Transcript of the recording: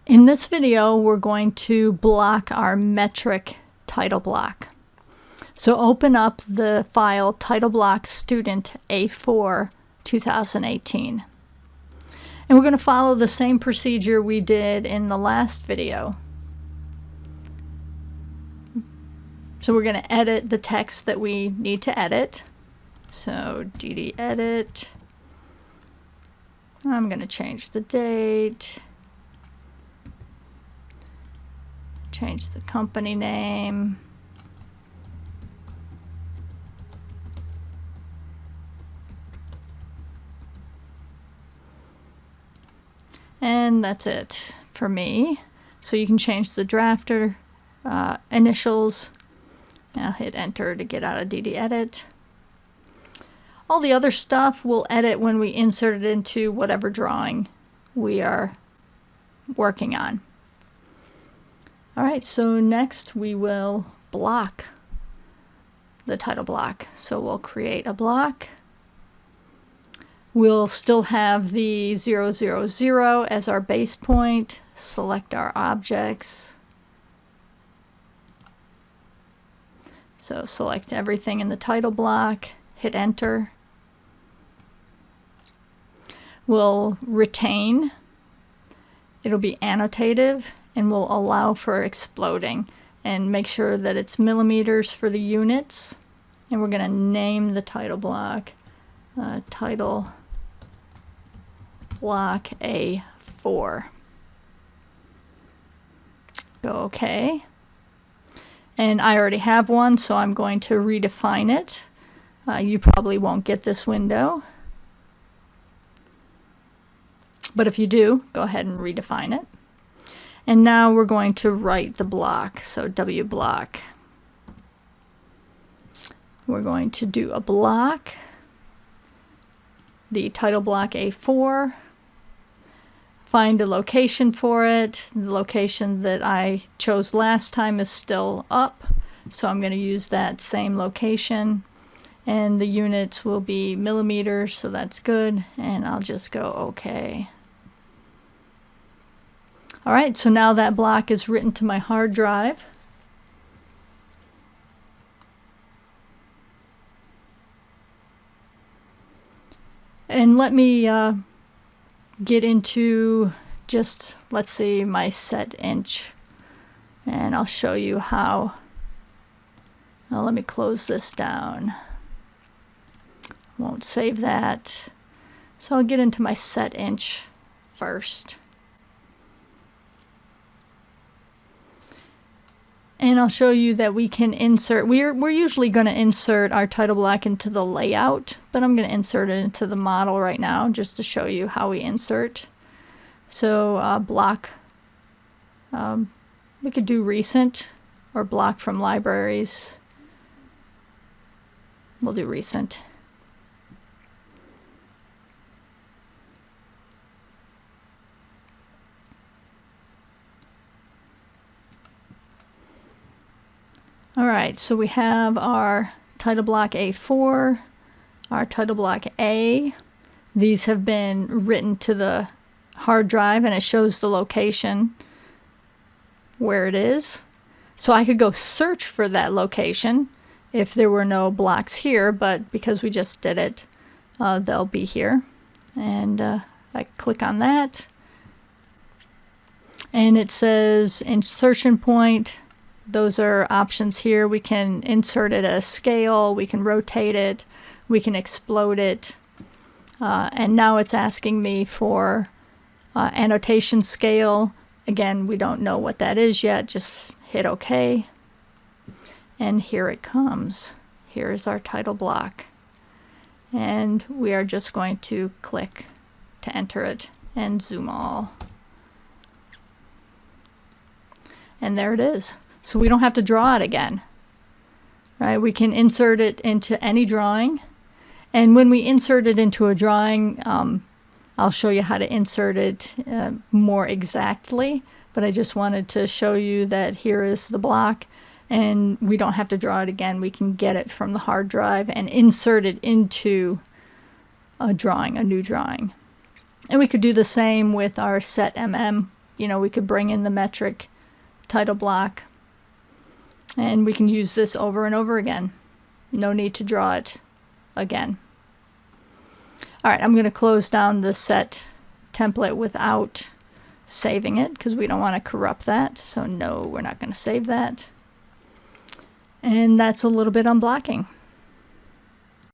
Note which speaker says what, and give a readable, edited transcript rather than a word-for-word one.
Speaker 1: In this video, we're going to block our metric title block. So open up the file title block student A4 2018. And we're going to follow the same procedure we did in the last video. So we're going to edit the text that we need to edit. So dd edit. I'm going to change the date. Change the company name. And that's it for me. So you can change the drafter initials. I'll hit enter to get out of dd edit. All the other stuff we'll edit when we insert it into whatever drawing we are working on. Alright, so next we will block the title block. So we'll create a block. We'll still have the 0, 0, 0 as our base point. Select our objects. So select everything in the title block, hit enter. We'll retain. It'll be annotative and will allow for exploding, and make sure that it's millimeters for the units. And we're going to name the title block title block A4. Go OK. And I already have one, so I'm going to redefine it. You probably won't get this window, but if you do, go ahead and redefine it. And now we're going to write the block, so W block. We're going to do a block, the title block A4, find a location for it. The location that I chose last time is still up, so I'm going to use that same location. And the units will be millimeters, so that's good. And I'll just go OK. Alright, so now that block is written to my hard drive. And let me get into just, let's see, my set inch. And I'll show you how. Well, let me close this down. Won't save that. So I'll get into my set inch first. And I'll show you that we can insert, we're usually going to insert our title block into the layout, but I'm going to insert it into the model right now just to show you how we insert. So block, we could do recent or block from libraries. We'll do recent. Alright, so we have our title block A4, our title block A. These have been written to the hard drive and it shows the location where it is. So I could go search for that location if there were no blocks here, but because we just did it, they'll be here. And I click on that. And it says insertion point. Those are options here. We can insert it at a scale, we can rotate it, we can explode it. And now it's asking me for annotation scale. Again, we don't know what that is yet. Just hit OK. And here it comes. Here is our title block. And we are just going to click to enter it and zoom all. And there it is. So we don't have to draw it again, right? We can insert it into any drawing. And when we insert it into a drawing, I'll show you how to insert it more exactly. But I just wanted to show you that here is the block and we don't have to draw it again. We can get it from the hard drive and insert it into a drawing, a new drawing. And we could do the same with our set MM you know, we could bring in the metric title block, and we can use this over and over again. No need to draw it again. All right, I'm going to close down the set template without saving it because we don't want to corrupt that. So no, we're not going to save that. And that's a little bit on blocking.